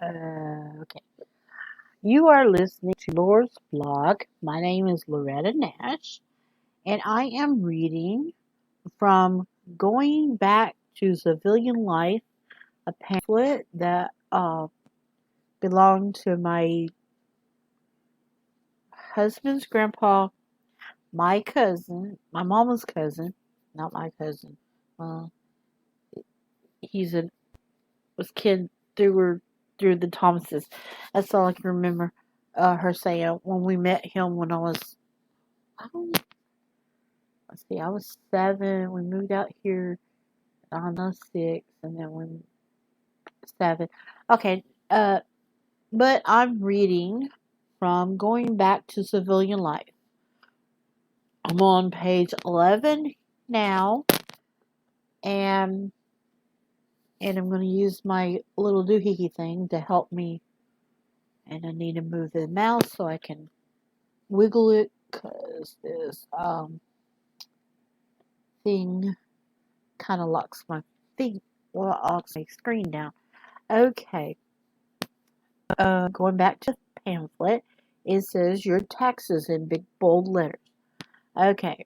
Okay. You are listening to Laura's blog. My name is Loretta Nash, and I am reading from Going Back to Civilian Life, a pamphlet that belonged to my husband's grandpa, my cousin, my mama's cousin, not my cousin. Well, he's a was kid through the Thomases. That's all I can remember her saying when we met him when I don't let's see, I was 7. We moved out here on the 6, and then when 7. Okay, but I'm reading from Going Back to Civilian Life. I'm on page 11 now, and I'm going to use my little doohickey thing to help me. And I need to move the mouse so I can wiggle it, because this thing kind of locks my thing. Well, locks my screen down. Okay. Going back to the pamphlet, it says your taxes in big bold letters. Okay.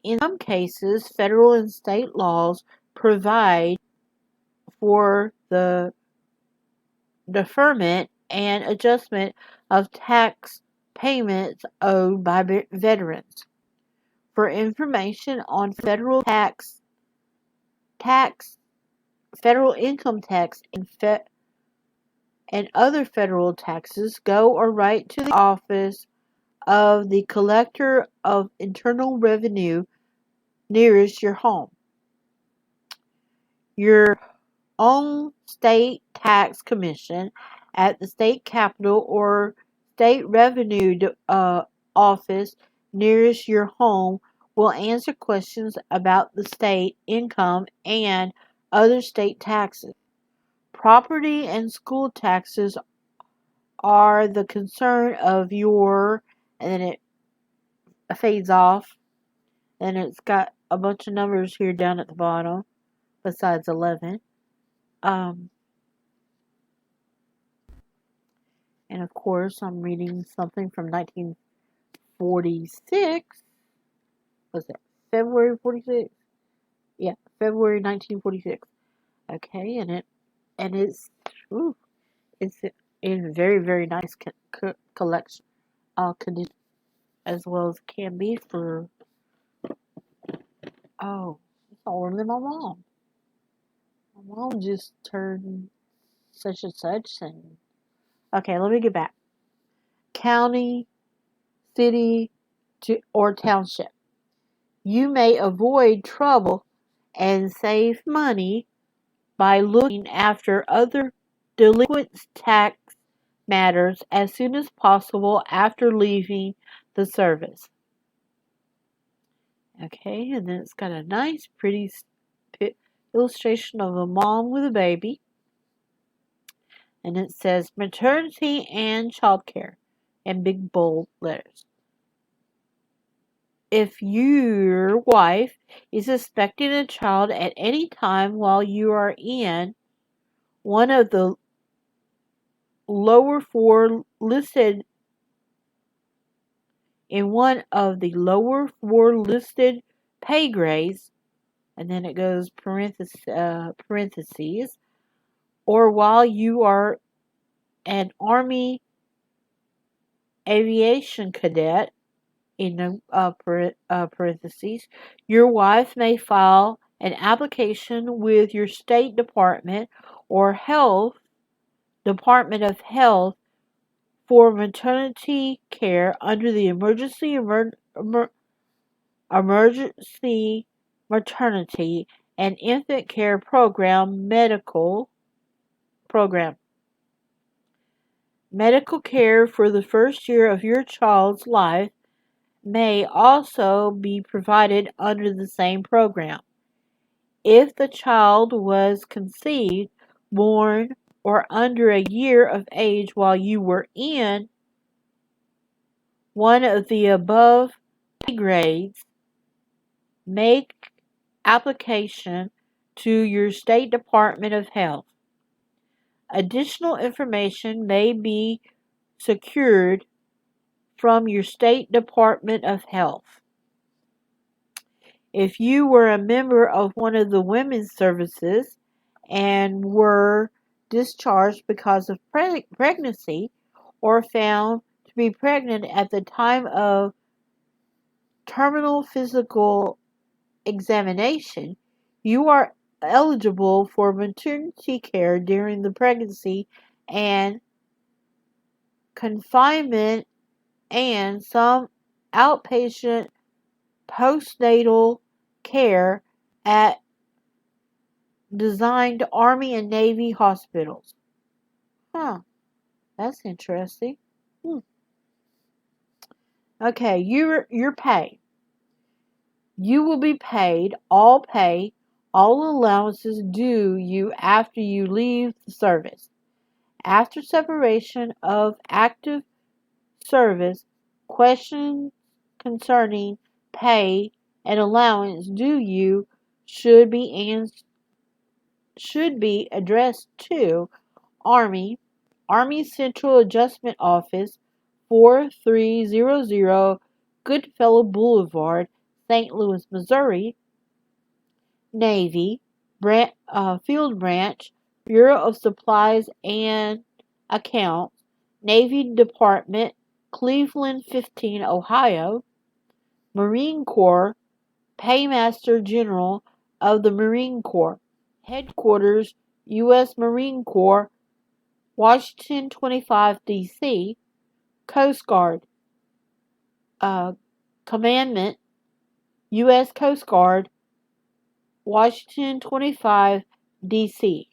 In some cases, federal and state laws provide for the deferment and adjustment of tax payments owed by veterans. For information on federal income tax, and other federal taxes, go or write to the office of the Collector of Internal Revenue nearest your home. Your own state tax commission at the state capitol or state revenue office nearest your home will answer questions about the state income and other state taxes. Property and school taxes are the concern of your, and then it fades off, and it's got a bunch of numbers here down at the bottom besides 11. Um, and of course, I'm reading something from 1946. Was it February 46? Yeah, February 1946. Okay, ooh, it's in very very nice collection, condition, as well as can be for. Oh, it's older than my mom. My mom just turned such and such, and okay, let me get back. County, city, or township. You may avoid trouble and save money by looking after other delinquent tax matters as soon as possible after leaving the service. Okay, and then it's got a nice, pretty illustration of a mom with a baby. And it says maternity and childcare in big bold letters. If your wife is expecting a child at any time while you are in one of the lower four listed pay grades, and then it goes parentheses, or while you are an Army aviation cadet, in the parentheses, your wife may file an application with your state department or Department of Health for maternity care under the Emergency Maternity and Infant Care Medical Program. Medical care for the first year of your child's life may also be provided under the same program. If the child was conceived, born, or under a year of age while you were in one of the above pay grades, make application to your state Department of Health. Additional information may be secured from your state Department of Health. If you were a member of one of the women's services and were discharged because of pregnancy or found to be pregnant at the time of terminal physical examination, you are eligible for maternity care during the pregnancy and confinement and some outpatient postnatal care at designed Army and Navy hospitals. Huh, that's interesting. Hmm. Okay, your pay. You will be paid all pay, all allowances due you after you leave the service. After separation of active service, questions concerning pay and allowance due you should be addressed to Army Central Adjustment Office, 4300 Goodfellow Boulevard, St. Louis, Missouri. Navy, Field Branch, Bureau of Supplies and Accounts, Navy Department, Cleveland 15, Ohio. Marine Corps, Paymaster General of the Marine Corps. Headquarters, U.S. Marine Corps, Washington 25, D.C. Coast Guard, Commandment, U.S. Coast Guard, Washington 25, D.C.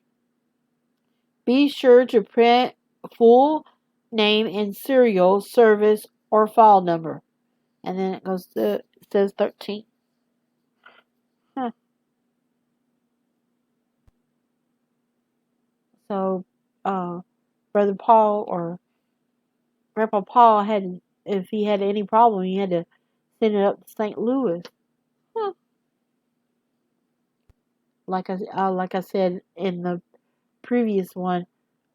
Be sure to print full name and serial, service, or file number. And then it says 13. Huh. So, Brother Paul or Grandpa Paul if he had any problem, he had to send it up to St. Louis. Huh. Like I said in the previous one,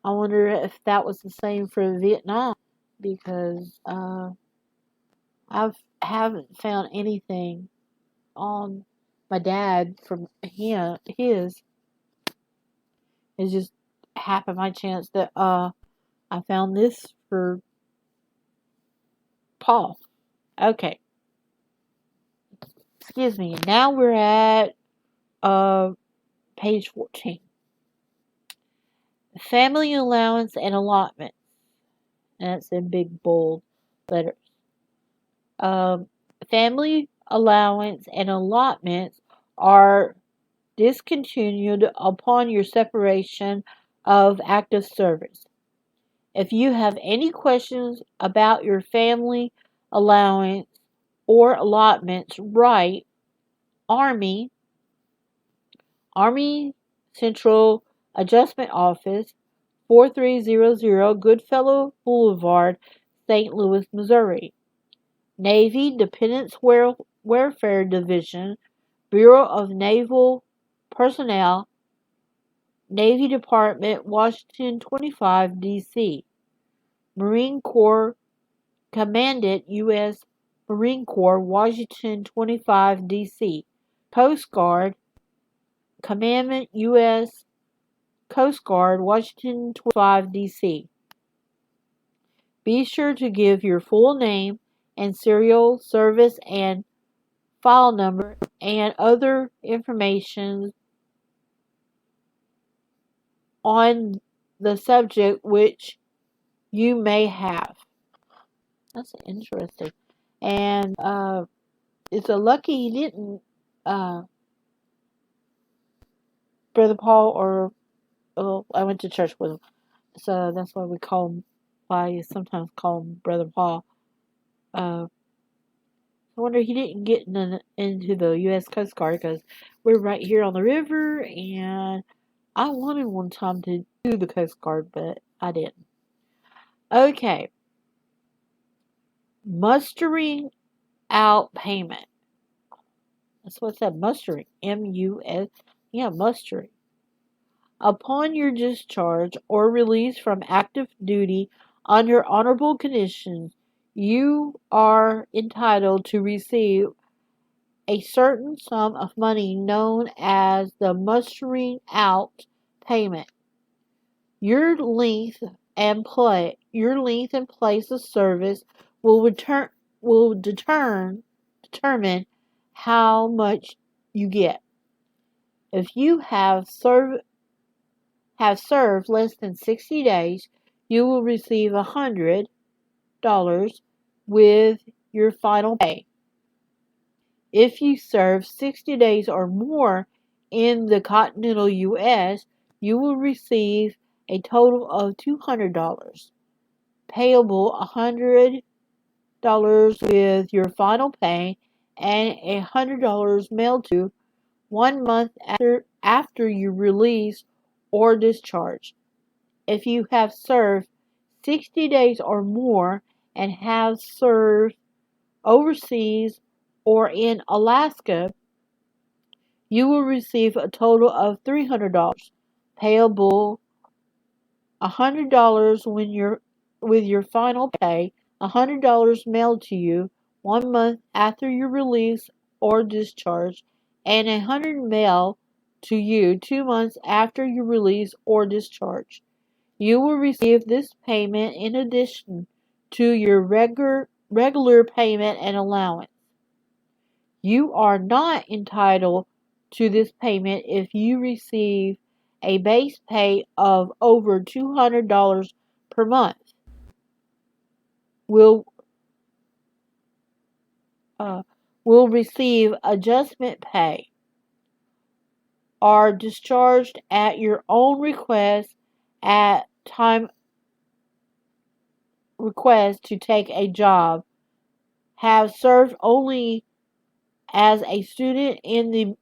I wonder if that was the same for Vietnam because I haven't found anything on my dad from his. It's just happened by chance that I found this for Paul. Okay. Excuse me. Now we're at page 14. Family allowance and allotment. And it's in big bold letters. Um, Family allowance and allotments are discontinued upon your separation of active service. If you have any questions about your family allowance or allotments, write Army Central Adjustment Office, 4300 Goodfellow Boulevard, St. Louis, Missouri. Navy Dependents Welfare Division, Bureau of Naval Personnel, Navy Department, Washington 25, D.C. Marine Corps Commandant, U.S. Marine Corps, Washington 25, D.C. Coast Guard Commandant, U.S. Coast Guard, Washington 25, D.C. Be sure to give your full name and serial, service, and file number and other information on the subject which you may have. That's interesting. And it's a lucky he didn't, Brother Paul, or I went to church with him, so that's why I sometimes call him Brother Paul. I wonder he didn't get into the U.S. Coast Guard because we're right here on the river, and I wanted one time to do the Coast Guard, but I didn't. Okay. Mustering out payment. That's what it said, mustering. M-U-S. Yeah, mustering. Upon your discharge or release from active duty under honorable conditions, you are entitled to receive a certain sum of money known as the mustering out payment. Your length and place of service will determine how much you get. If you have served less than 60 days, you will receive $100 with your final pay. If you serve 60 days or more in the continental U.S., you will receive a total of $200, payable $100 with your final pay and $100 mailed to you 1 month after your release or discharge. If you have served 60 days or more and have served overseas or in Alaska, you will receive a total of $300, payable $100 with your final pay, $100 mailed to you 1 month after your release or discharge, and $100 mailed to you 2 months after your release or discharge. You will receive this payment in addition to your regular payment and allowance. You are not entitled to this payment if you receive a base pay of over $200 per month. Will will receive adjustment pay. Are discharged at your own request at time request to take a job. Have served only as a student in the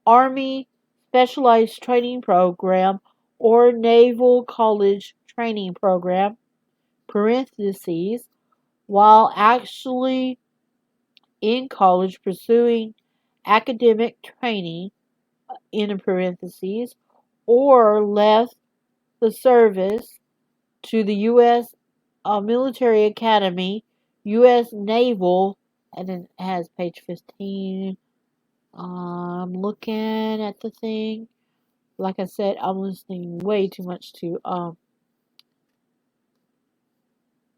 Army Specialized Training Program or Naval College Training Program, parentheses, while actually in college pursuing academic training, in parentheses, or left the service to the U.S. Military Academy, U.S. Naval, and then it has page 15. I'm looking at the thing. Like I said, I'm listening way too much to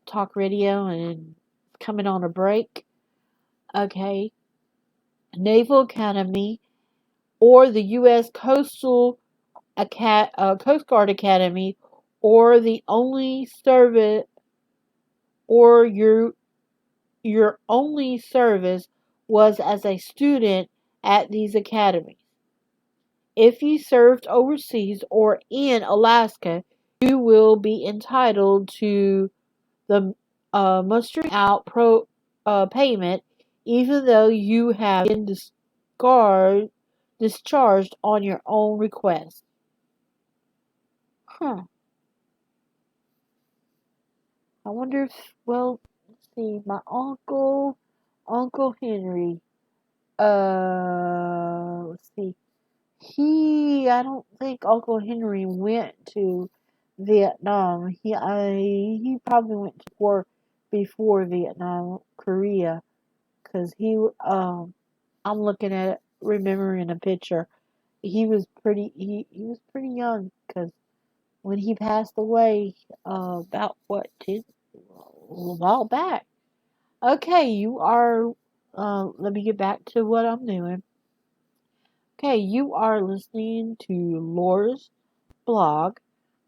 talk radio and coming on a break. Okay. Naval Academy or the U.S. Coast Guard Academy, or the only service or your only service was as a student at these academies. If you served overseas or in Alaska, you will be entitled to the mustering out payment, even though you have been discharged on your own request. Huh. I wonder if, well, let's see, my Uncle Henry, let's see, I don't think Uncle Henry went to Vietnam. He probably went to war before Vietnam, Korea, because I'm looking at it, remembering a picture. He was pretty young, because when he passed away, about what, a while back. Okay, let me get back to what I'm doing. Okay, you are listening to Laura's blog.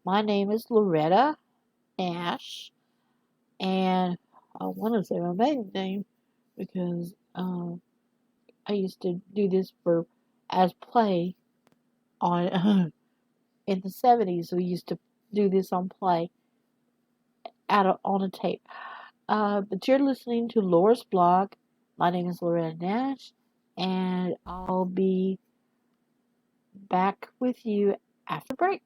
My name is Loretta Nash, and I want to say my maiden name because I used to do this as play on in the 70s. We used to do this on play on a tape. But you're listening to Laura's blog. My name is Loretta Nash, and I'll be back with you after break.